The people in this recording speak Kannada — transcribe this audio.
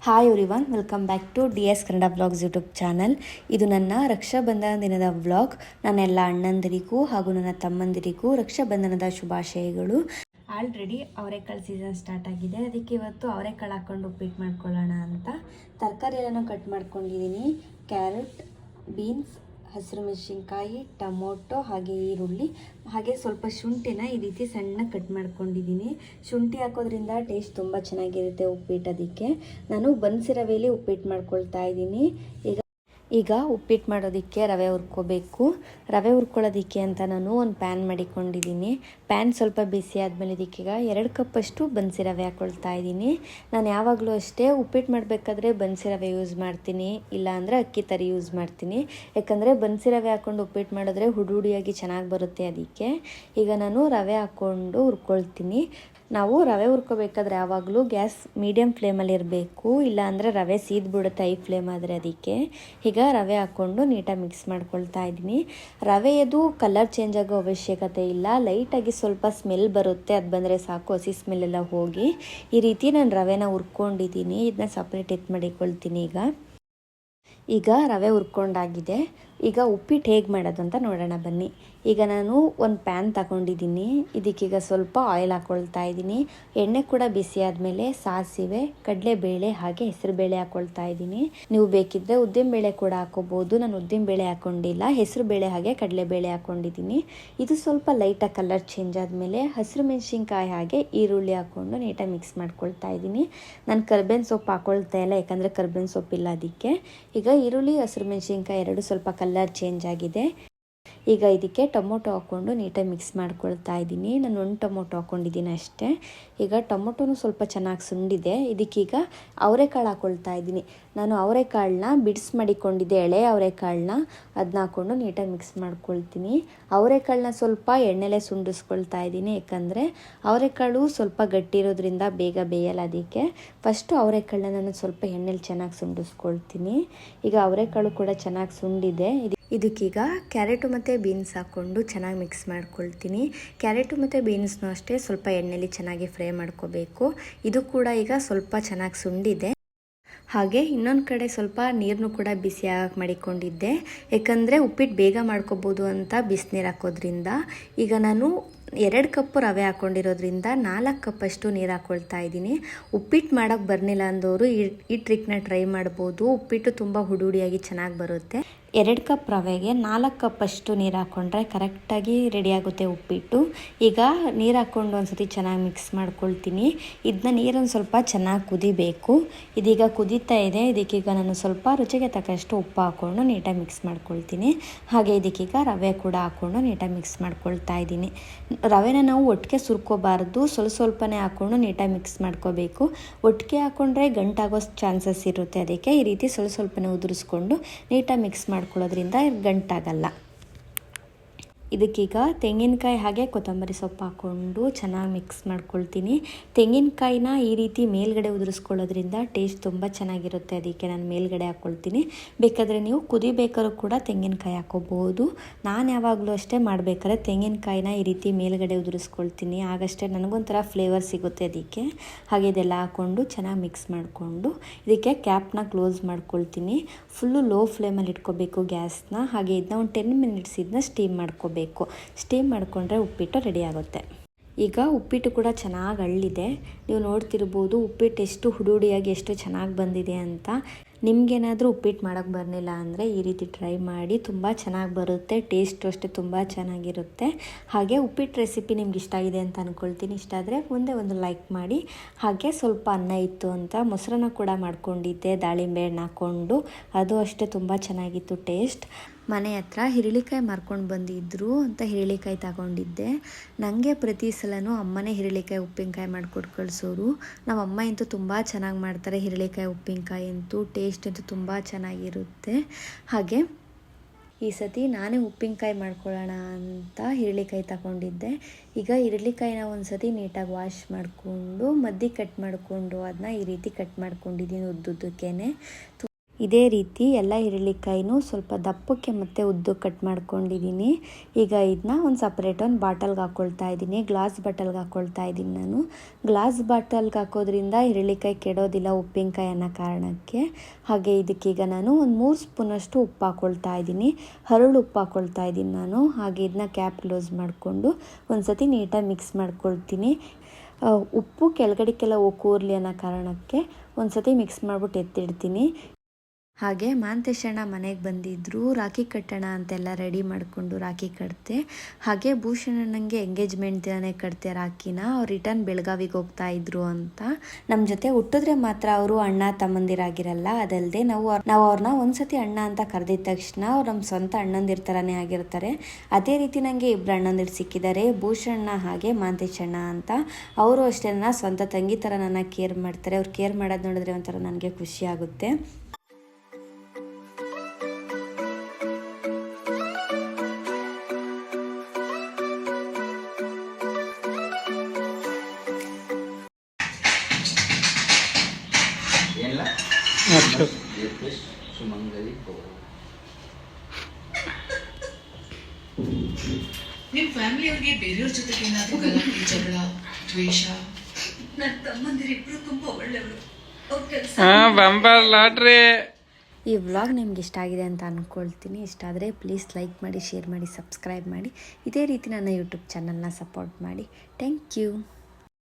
Hi everyone, welcome back to DS Kannada vlogs YouTube channel. ಇದು ನನ್ನ ರಕ್ಷಾಬಂಧನ ದಿನದ ವ್ಲಾಗ್. ನನ್ನೆಲ್ಲ ಅಣ್ಣಂದಿರಿಗೂ ಹಾಗೂ ನನ್ನ ತಮ್ಮಂದಿರಿಗೂ ರಕ್ಷಾಬಂಧನದ ಶುಭಾಶಯಗಳು. ಆಲ್ರೆಡಿ ಅವರೆಕಾಳು ಸೀಸನ್ ಸ್ಟಾರ್ಟ್ ಆಗಿದೆ. ಅದಕ್ಕೆ ಇವತ್ತು ಅವರೆಕಾಳು ಹಾಕ್ಕೊಂಡು ಉಪ್ಪಿಟ್ಟು ಮಾಡ್ಕೊಳ್ಳೋಣ ಅಂತ ತರಕಾರಿ ಎಲ್ಲನೂ ಕಟ್ ಮಾಡ್ಕೊಂಡಿದ್ದೀನಿ. ಕ್ಯಾರೆಟ್, ಬೀನ್ಸ್, ಹಸಿರು ಮೆಣಸಿನ್ಕಾಯಿ, ಟೊಮೊಟೊ, ಹಾಗೆ ಈರುಳ್ಳಿ, ಹಾಗೆ ಸ್ವಲ್ಪ ಶುಂಠಿನ ಈ ರೀತಿ ಸಣ್ಣ ಕಟ್ ಮಾಡ್ಕೊಂಡಿದ್ದೀನಿ. ಶುಂಠಿ ಹಾಕೋದ್ರಿಂದ ಟೇಸ್ಟ್ ತುಂಬ ಚೆನ್ನಾಗಿರುತ್ತೆ ಉಪ್ಪಿಟ್ಟು. ಅದಕ್ಕೆ ನಾನು ಬನ್ಸಿ ರವೆಯಲ್ಲಿ ಉಪ್ಪಿಟ್ಟು ಮಾಡ್ಕೊಳ್ತಾ ಇದ್ದೀನಿ. ಈಗ ಉಪ್ಪಿಟ್ಟು ಮಾಡೋದಕ್ಕೆ ರವೆ ಹುರ್ಕೋಬೇಕು. ರವೆ ಹುರ್ಕೊಳ್ಳೋದಕ್ಕೆ ಅಂತ ನಾನು ಒಂದು ಪ್ಯಾನ್ ಮಾಡಿಕೊಂಡಿದ್ದೀನಿ. ಪ್ಯಾನ್ ಸ್ವಲ್ಪ ಬಿಸಿ ಆದಮೇಲೆ ಇದಕ್ಕೀಗ 2 ಕಪ್ಪಷ್ಟು ಬನ್ಸಿ ರವೆ ಹಾಕ್ಕೊಳ್ತಾ ಇದ್ದೀನಿ. ನಾನು ಯಾವಾಗಲೂ ಅಷ್ಟೇ ಉಪ್ಪಿಟ್ಟು ಮಾಡಬೇಕಾದ್ರೆ ಬನ್ಸಿ ರವೆ ಯೂಸ್ ಮಾಡ್ತೀನಿ, ಇಲ್ಲಾಂದರೆ ಅಕ್ಕಿ ತರಿ ಯೂಸ್ ಮಾಡ್ತೀನಿ. ಯಾಕಂದರೆ ಬನ್ಸಿ ರವೆ ಹಾಕ್ಕೊಂಡು ಉಪ್ಪಿಟ್ಟು ಮಾಡಿದ್ರೆ ಹುಡಿಯಾಗಿ ಚೆನ್ನಾಗಿ ಬರುತ್ತೆ. ಅದಕ್ಕೆ ಈಗ ನಾನು ರವೆ ಹಾಕ್ಕೊಂಡು ಹುರ್ಕೊಳ್ತೀನಿ. ನಾವು ರವೆ ಹುರ್ಕೋಬೇಕಾದ್ರೆ ಯಾವಾಗಲೂ ಗ್ಯಾಸ್ ಮೀಡಿಯಮ್ ಫ್ಲೇಮಲ್ಲಿ ಇರಬೇಕು, ಇಲ್ಲಾಂದರೆ ರವೆ ಸೀದ್ಬಿಡುತ್ತೆ ಹೈ ಫ್ಲೇಮ್ ಆದರೆ. ಅದಕ್ಕೆ ಈಗ ರವೆ ಹಾಕ್ಕೊಂಡು ನೀಟಾಗಿ ಮಿಕ್ಸ್ ಮಾಡ್ಕೊಳ್ತಾ ಇದ್ದೀನಿ. ರವೆಯದು ಕಲರ್ ಚೇಂಜ್ ಆಗೋ ಅವಶ್ಯಕತೆ ಇಲ್ಲ, ಲೈಟಾಗಿ ಸ್ವಲ್ಪ ಸ್ಮೆಲ್ ಬರುತ್ತೆ, ಅದು ಬಂದರೆ ಸಾಕು, ಹಸಿ ಸ್ಮೆಲ್ಲೆಲ್ಲ ಹೋಗಿ. ಈ ರೀತಿ ನಾನು ರವೆನ ಹುರ್ಕೊಂಡಿದ್ದೀನಿ. ಇದನ್ನ ಸಪ್ರೇಟ್ ಎತ್ತು ಮಾಡಿಕೊಳ್ತೀನಿ. ಈಗ ರವೆ ಹುರ್ಕೊಂಡಾಗಿದೆ. ಈಗ ಉಪ್ಪಿಟ್ಟು ಹೇಗೆ ಮಾಡೋದು ಅಂತ ನೋಡೋಣ ಬನ್ನಿ. ಈಗ ನಾನು ಒಂದು ಪ್ಯಾನ್ ತಗೊಂಡಿದ್ದೀನಿ. ಇದಕ್ಕೀಗ ಸ್ವಲ್ಪ ಆಯಿಲ್ ಹಾಕ್ಕೊಳ್ತಾ ಇದ್ದೀನಿ. ಎಣ್ಣೆ ಕೂಡ ಬಿಸಿ ಆದಮೇಲೆ ಸಾಸಿವೆ, ಕಡಲೆಬೇಳೆ ಹಾಗೆ ಹೆಸರುಬೇಳೆ ಹಾಕ್ಕೊಳ್ತಾ ಇದ್ದೀನಿ. ನೀವು ಬೇಕಿದ್ದರೆ ಉದ್ದಿನಬೇಳೆ ಕೂಡ ಹಾಕೋಬೋದು. ನಾನು ಉದ್ದಿನಬೇಳೆ ಹಾಕ್ಕೊಂಡಿಲ್ಲ, ಹೆಸರುಬೇಳೆ ಹಾಗೆ ಕಡಲೆಬೇಳೆ ಹಾಕ್ಕೊಂಡಿದ್ದೀನಿ. ಇದು ಸ್ವಲ್ಪ ಲೈಟಾಗಿ ಕಲರ್ ಚೇಂಜ್ ಆದಮೇಲೆ ಹಸಿರು ಮೆಣಸಿನ್ಕಾಯಿ ಹಾಗೆ ಈರುಳ್ಳಿ ಹಾಕ್ಕೊಂಡು ನೀಟಾಗಿ ಮಿಕ್ಸ್ ಮಾಡ್ಕೊಳ್ತಾ ಇದ್ದೀನಿ. ನಾನು ಕರ್ಬೇವಿನ ಸೊಪ್ಪು ಹಾಕ್ಕೊಳ್ತಾ ಇಲ್ಲ, ಯಾಕಂದರೆ ಕರ್ಬೇವಿನ ಸೊಪ್ಪಿಲ್ಲ ಅದಕ್ಕೆ. ಈಗ ಈರುಳ್ಳಿ, ಹಸಿರು ಮೆಣಸಿನ್ಕಾಯಿ ಎರಡು ಸ್ವಲ್ಪ ಕಲರ್ ಚೇಂಜ್ ಆಗಿದೆ. ಈಗ ಇದಕ್ಕೆ ಟೊಮೊಟೊ ಹಾಕ್ಕೊಂಡು ನೀಟಾಗಿ ಮಿಕ್ಸ್ ಮಾಡ್ಕೊಳ್ತಾ ಇದ್ದೀನಿ. ನಾನು 1 ಟೊಮೊಟೊ ಹಾಕ್ಕೊಂಡಿದ್ದೀನಿ ಅಷ್ಟೇ. ಈಗ ಟೊಮೊಟೊನೂ ಸ್ವಲ್ಪ ಚೆನ್ನಾಗಿ ಸುಂಡಿದೆ. ಇದಕ್ಕೀಗ ಅವರೆಕಾಳು ಹಾಕ್ಕೊಳ್ತಾ ಇದ್ದೀನಿ. ನಾನು ಅವರೆಕಾಳನ್ನ ಬಿಡಿಸಿ ಮಾಡಿಕೊಂಡಿದ್ದೆ, ಎಳೆ ಅವರೆಕಾಳನ್ನ, ಅದನ್ನ ಹಾಕ್ಕೊಂಡು ನೀಟಾಗಿ ಮಿಕ್ಸ್ ಮಾಡ್ಕೊಳ್ತೀನಿ. ಅವರೆಕಾಳನ್ನ ಸ್ವಲ್ಪ ಎಣ್ಣೆಲೆ ಸುಂಡಿಸ್ಕೊಳ್ತಾ ಇದ್ದೀನಿ, ಯಾಕಂದರೆ ಅವರೆಕಾಳು ಸ್ವಲ್ಪ ಗಟ್ಟಿ ಇರೋದ್ರಿಂದ ಬೇಗ ಬೇಯಲ್ಲ. ಅದಕ್ಕೆ ಫಸ್ಟು ಅವರೆಕಾಳನ್ನ ನಾನು ಸ್ವಲ್ಪ ಎಣ್ಣೆಲಿ ಚೆನ್ನಾಗಿ ಸುಂಡಿಸ್ಕೊಳ್ತೀನಿ. ಈಗ ಅವರೆಕಾಳು ಕೂಡ ಚೆನ್ನಾಗಿ ಸುಂಡಿದೆ. ಇದಕ್ಕೀಗ ಕ್ಯಾರೆಟು ಮತ್ತು ಬೀನ್ಸ್ ಹಾಕ್ಕೊಂಡು ಚೆನ್ನಾಗಿ ಮಿಕ್ಸ್ ಮಾಡ್ಕೊಳ್ತೀನಿ. ಕ್ಯಾರೆಟು ಮತ್ತು ಬೀನ್ಸ್ನೂ ಅಷ್ಟೇ ಸ್ವಲ್ಪ ಎಣ್ಣೆಲಿ ಚೆನ್ನಾಗಿ ಫ್ರೈ ಮಾಡ್ಕೋಬೇಕು. ಇದು ಕೂಡ ಈಗ ಸ್ವಲ್ಪ ಚೆನ್ನಾಗಿ ಸುಂಡಿದೆ. ಹಾಗೆ ಇನ್ನೊಂದು ಕಡೆ ಸ್ವಲ್ಪ ನೀರನ್ನು ಕೂಡ ಬಿಸಿ ಹಾಕಿ ಮಾಡಿಕೊಂಡಿದ್ದೆ, ಯಾಕಂದರೆ ಉಪ್ಪಿಟ್ಟು ಬೇಗ ಮಾಡ್ಕೋಬೋದು ಅಂತ ಬಿಸಿನೀರು ಹಾಕೋದ್ರಿಂದ. ಈಗ ನಾನು 2 ಕಪ್ ರವೆ ಹಾಕ್ಕೊಂಡಿರೋದ್ರಿಂದ 4 ಕಪ್ಪಷ್ಟು ನೀರು ಹಾಕ್ಕೊಳ್ತಾ ಇದ್ದೀನಿ. ಉಪ್ಪಿಟ್ಟು ಮಾಡೋಕ್ಕೆ ಬರಲಿಲ್ಲ ಅಂದವರು ಈ ಟ್ರಿಕ್ನ ಟ್ರೈ ಮಾಡ್ಬೋದು. ಉಪ್ಪಿಟ್ಟು ತುಂಬ ಹುಡಿಯಾಗಿ ಚೆನ್ನಾಗಿ ಬರುತ್ತೆ. 2 ಕಪ್ ರವೆಗೆ 4 ಕಪ್ಪಷ್ಟು ನೀರು ಹಾಕ್ಕೊಂಡ್ರೆ ಕರೆಕ್ಟಾಗಿ ರೆಡಿಯಾಗುತ್ತೆ ಉಪ್ಪಿಟ್ಟು. ಈಗ ನೀರು ಹಾಕ್ಕೊಂಡು ಒಂದ್ಸತಿ ಚೆನ್ನಾಗಿ ಮಿಕ್ಸ್ ಮಾಡ್ಕೊಳ್ತೀನಿ. ಇದನ್ನ ನೀರನ್ನು ಸ್ವಲ್ಪ ಚೆನ್ನಾಗಿ ಕುದಿಬೇಕು. ಇದೀಗ ಕುದೀತಾ ಇದೆ. ಇದಕ್ಕೀಗ ನಾನು ಸ್ವಲ್ಪ ರುಚಿಗೆ ತಕ್ಕಷ್ಟು ಉಪ್ಪು ಹಾಕ್ಕೊಂಡು ನೀಟಾಗಿ ಮಿಕ್ಸ್ ಮಾಡ್ಕೊಳ್ತೀನಿ. ಹಾಗೆ ಇದಕ್ಕೀಗ ರವೆ ಕೂಡ ಹಾಕ್ಕೊಂಡು ನೀಟಾಗಿ ಮಿಕ್ಸ್ ಮಾಡ್ಕೊಳ್ತಾ ಇದ್ದೀನಿ. ರವೆನ ನಾವು ಒಟ್ಟಿಗೆ ಸುರ್ಕೋಬಾರ್ದು, ಸ್ವಲ್ಪನೇ ಹಾಕ್ಕೊಂಡು ನೀಟಾಗಿ ಮಿಕ್ಸ್ ಮಾಡ್ಕೋಬೇಕು. ಒಟ್ಟಿಗೆ ಹಾಕ್ಕೊಂಡ್ರೆ ಗಂಟಾಗೋ ಚಾನ್ಸಸ್ ಇರುತ್ತೆ. ಅದಕ್ಕೆ ಈ ರೀತಿ ಸ್ವಲ್ಪನೇ ಉದುರಿಸ್ಕೊಂಡು ನೀಟಾಗಿ ಮಿಕ್ಸ್ ಮಾಡ್ಕೊಳ್ಳೋದ್ರಿಂದ ಗಂಟಾಗಲ್ಲ. ಇದಕ್ಕೀಗ ತೆಂಗಿನಕಾಯಿ ಹಾಗೆ ಕೊತ್ತಂಬರಿ ಸೊಪ್ಪು ಹಾಕ್ಕೊಂಡು ಚೆನ್ನಾಗಿ ಮಿಕ್ಸ್ ಮಾಡ್ಕೊಳ್ತೀನಿ. ತೆಂಗಿನಕಾಯಿನ ಈ ರೀತಿ ಮೇಲ್ಗಡೆ ಉದುರಿಸ್ಕೊಳ್ಳೋದ್ರಿಂದ ಟೇಸ್ಟ್ ತುಂಬ ಚೆನ್ನಾಗಿರುತ್ತೆ. ಅದಕ್ಕೆ ನಾನು ಮೇಲ್ಗಡೆ ಹಾಕ್ಕೊಳ್ತೀನಿ. ಬೇಕಾದರೆ ನೀವು ಕುದಿಬೇಕಾದ್ರೂ ಕೂಡ ತೆಂಗಿನಕಾಯಿ ಹಾಕ್ಕೋಬಹುದು. ನಾನು ಯಾವಾಗಲೂ ಅಷ್ಟೇ ಮಾಡಬೇಕಾದ್ರೆ ತೆಂಗಿನಕಾಯಿನ ಈ ರೀತಿ ಮೇಲ್ಗಡೆ ಉದುರಿಸ್ಕೊಳ್ತೀನಿ, ಆಗಷ್ಟೇ ನನಗೊಂಥರ ಫ್ಲೇವರ್ ಸಿಗುತ್ತೆ. ಅದಕ್ಕೆ ಹಾಗೆ ಇದೆಲ್ಲ ಹಾಕ್ಕೊಂಡು ಚೆನ್ನಾಗಿ ಮಿಕ್ಸ್ ಮಾಡಿಕೊಂಡು ಇದಕ್ಕೆ ಕ್ಯಾಪ್ನ ಕ್ಲೋಸ್ ಮಾಡ್ಕೊಳ್ತೀನಿ. ಫುಲ್ಲು ಲೋ ಫ್ಲೇಮಲ್ಲಿ ಇಟ್ಕೋಬೇಕು ಗ್ಯಾಸ್ನ. ಹಾಗೆ ಇದನ್ನ ಒಂದು 10 ಮಿನಿಟ್ಸ್ ಇದನ್ನ ಸ್ಟೀಮ್ ಮಾಡ್ಕೋಬೇಕು. ಸ್ಟೀಮ್ ಮಾಡಿಕೊಂಡ್ರೆ ಉಪ್ಪಿಟ್ಟು ರೆಡಿ ಆಗುತ್ತೆ. ಈಗ ಉಪ್ಪಿಟ್ಟು ಕೂಡ ಚೆನ್ನಾಗಿ ಅಳ್ಳಿದೆ. ನೀವು ನೋಡ್ತಿರ್ಬೋದು ಉಪ್ಪಿಟ್ಟು ಎಷ್ಟು ಹುಡಿಯಾಗಿ ಎಷ್ಟು ಚೆನ್ನಾಗಿ ಬಂದಿದೆ ಅಂತ. ನಿಮಗೇನಾದರೂ ಉಪ್ಪಿಟ್ಟು ಮಾಡೋಕ್ಕೆ ಬರಲಿಲ್ಲ ಅಂದರೆ ಈ ರೀತಿ ಟ್ರೈ ಮಾಡಿ, ತುಂಬ ಚೆನ್ನಾಗಿ ಬರುತ್ತೆ. ಟೇಸ್ಟು ಅಷ್ಟೇ ತುಂಬ ಚೆನ್ನಾಗಿರುತ್ತೆ. ಹಾಗೆ ಉಪ್ಪಿಟ್ಟು ರೆಸಿಪಿ ನಿಮ್ಗೆ ಇಷ್ಟ ಆಗಿದೆ ಅಂತ ಅಂದ್ಕೊಳ್ತೀನಿ. ಇಷ್ಟ ಆದರೆ ಒಂದೇ ಒಂದು ಲೈಕ್ ಮಾಡಿ. ಹಾಗೆ ಸ್ವಲ್ಪ ಅನ್ನ ಇತ್ತು ಅಂತ ಮೊಸರನ್ನ ಕೂಡ ಮಾಡ್ಕೊಂಡಿದ್ದೆ, ದಾಳಿಂಬೆ ಹಣ್ಣು ಹಾಕ್ಕೊಂಡು. ಅದು ಅಷ್ಟೇ ತುಂಬ ಚೆನ್ನಾಗಿತ್ತು ಟೇಸ್ಟ್. ಮನೆ ಹತ್ರ ಹಿರಳಿಕಾಯಿ ಮಾರ್ಕೊಂಡು ಬಂದಿದ್ರು ಅಂತ ಹಿರಳಿಕಾಯಿ ತಗೊಂಡಿದ್ದೆ. ನನಗೆ ಪ್ರತಿ ಸಲನೂ ಅಮ್ಮನೇ ಹಿರಳಿಕಾಯಿ ಉಪ್ಪಿನಕಾಯಿ ಮಾಡಿಕೊಟ್ಟು ಕಳಿಸೋರು. ನಮ್ಮ ಅಮ್ಮ ಅಂತೂ ತುಂಬ ಚೆನ್ನಾಗಿ ಮಾಡ್ತಾರೆ ಹಿರಳಿಕಾಯಿ ಉಪ್ಪಿನಕಾಯಿ ಅಂತೂ. ಟೇಸ್ಟ್ ಅಂತೂ ತುಂಬ ಚೆನ್ನಾಗಿರುತ್ತೆ. ಹಾಗೆ ಈ ಸತಿ ನಾನೇ ಉಪ್ಪಿನಕಾಯಿ ಮಾಡ್ಕೊಳ್ಳೋಣ ಅಂತ ಹಿರಳಿಕಾಯಿ ತಗೊಂಡಿದ್ದೆ. ಈಗ ಹಿರಳಿಕಾಯಿನ ಒಂದು ಸತಿ ನೀಟಾಗಿ ವಾಶ್ ಮಾಡಿಕೊಂಡು ಮಧ್ಯೆ ಕಟ್ ಮಾಡಿಕೊಂಡು ಅದನ್ನ ಈ ರೀತಿ ಕಟ್ ಮಾಡ್ಕೊಂಡಿದ್ದೀನಿ ಉದ್ದುದ್ದಕ್ಕೇ. ಇದೇ ರೀತಿ ಎಲ್ಲ ಈರುಳ್ಳಿಕಾಯಿನೂ ಸ್ವಲ್ಪ ದಪ್ಪಕ್ಕೆ ಮತ್ತು ಉದ್ದು ಕಟ್ ಮಾಡ್ಕೊಂಡಿದ್ದೀನಿ. ಈಗ ಇದನ್ನ ಒಂದು ಸಪ್ರೇಟ್ ಒಂದು ಬಾಟಲ್ಗೆ ಹಾಕ್ಕೊಳ್ತಾ ಇದ್ದೀನಿ. ಗ್ಲಾಸ್ ಬಾಟಲ್ಗೆ ಹಾಕ್ಕೊಳ್ತಾ ಇದ್ದೀನಿ ನಾನು. ಗ್ಲಾಸ್ ಬಾಟಲ್ಗೆ ಹಾಕೋದ್ರಿಂದ ಈರುಳ್ಳಿಕಾಯಿ ಕೆಡೋದಿಲ್ಲ ಉಪ್ಪಿನಕಾಯಿ ಅನ್ನೋ ಕಾರಣಕ್ಕೆ. ಹಾಗೆ ಇದಕ್ಕೀಗ ನಾನು ಒಂದು 3 ಸ್ಪೂನಷ್ಟು ಉಪ್ಪು ಹಾಕ್ಕೊಳ್ತಾ ಇದ್ದೀನಿ. ಹರಳು ಉಪ್ಪು ಹಾಕ್ಕೊಳ್ತಾ ಇದ್ದೀನಿ ನಾನು. ಹಾಗೆ ಇದನ್ನ ಕ್ಯಾಪ್ ಕ್ಲೋಸ್ ಮಾಡಿಕೊಂಡು ಒಂದು ಸತಿ ನೀಟಾಗಿ ಮಿಕ್ಸ್ ಮಾಡ್ಕೊಳ್ತೀನಿ. ಉಪ್ಪು ಕೆಳಗಡೆಗೆಲ್ಲ ಕೂರಲಿ ಅನ್ನೋ ಕಾರಣಕ್ಕೆ ಒಂದು ಸತಿ ಮಿಕ್ಸ್ ಮಾಡಿಬಿಟ್ಟು ಎತ್ತಿಡ್ತೀನಿ. ಹಾಗೆ ಮಾಂತೇಶಣ್ಣ ಮನೆಗೆ ಬಂದಿದ್ದರು. ರಾಖಿ ಕಟ್ಟೋಣ ಅಂತೆಲ್ಲ ರೆಡಿ ಮಾಡಿಕೊಂಡು ರಾಖಿ ಕಟ್ತೆ. ಹಾಗೆ ಭೂಷಣಣ್ಣಂಗೆ ಎಂಗೇಜ್ಮೆಂಟ್ ದಿನನೇ ಕಟ್ತೆ ರಾಖಿನ. ಅವ್ರು ರಿಟರ್ನ್ ಬೆಳಗಾವಿಗೆ ಹೋಗ್ತಾ ಇದ್ರು ಅಂತ. ನಮ್ಮ ಜೊತೆ ಹುಟ್ಟಿದ್ರೆ ಮಾತ್ರ ಅವರು ಅಣ್ಣ ತಮ್ಮಂದಿರಾಗಿರಲ್ಲ. ಅದಲ್ಲದೆ ನಾವು ಅವ್ರನ್ನ ಒಂದ್ಸತಿ ಅಣ್ಣ ಅಂತ ಕರೆದಿದ್ದ ತಕ್ಷಣ ಅವ್ರು ನಮ್ಮ ಸ್ವಂತ ಅಣ್ಣಂದಿರ ಥರನೇ ಆಗಿರ್ತಾರೆ. ಅದೇ ರೀತಿ ನನಗೆ ಇಬ್ಬರು ಅಣ್ಣಂದಿರು ಸಿಕ್ಕಿದ್ದಾರೆ, ಭೂಷಣ್ಣ ಹಾಗೆ ಮಾಂತೇಶಣ್ಣ ಅಂತ. ಅವರು ಅಷ್ಟೇ ನನ್ನ ಸ್ವಂತ ತಂಗಿ ಥರ ನನ್ನ ಕೇರ್ ಮಾಡ್ತಾರೆ. ಅವ್ರು ಕೇರ್ ಮಾಡೋದು ನೋಡಿದ್ರೆ ಒಂಥರ ನನಗೆ ಖುಷಿ ಆಗುತ್ತೆ. ನಿಮ್ಮ ಫ್ಯಾಮಿಲಿ ಅವ್ರಿಗೆ ಬೇರೆಯವ್ರ ಜೊತೆಗೆ ಏನಾದರೂ ಗಲಾಟೆ ಜಗಳ ದ್ವೇಷ? ನನ್ನ ತಮ್ಮಂದಿರಿಬ್ರು ತುಂಬಾ ಒಳ್ಳೆಯವರು. ಈ ವ್ಲಾಗ್ ನಿಮ್ಗೆ ಇಷ್ಟ ಆಗಿದೆ ಅಂತ ಅಂದ್ಕೊಳ್ತೀನಿ. ಇಷ್ಟ ಆದರೆ ಪ್ಲೀಸ್ ಲೈಕ್ ಮಾಡಿ, ಶೇರ್ ಮಾಡಿ, ಸಬ್ಸ್ಕ್ರೈಬ್ ಮಾಡಿ. ಇದೇ ರೀತಿ ನನ್ನ ಯೂಟ್ಯೂಬ್ ಚಾನಲ್ನ ಸಪೋರ್ಟ್ ಮಾಡಿ. Thank you.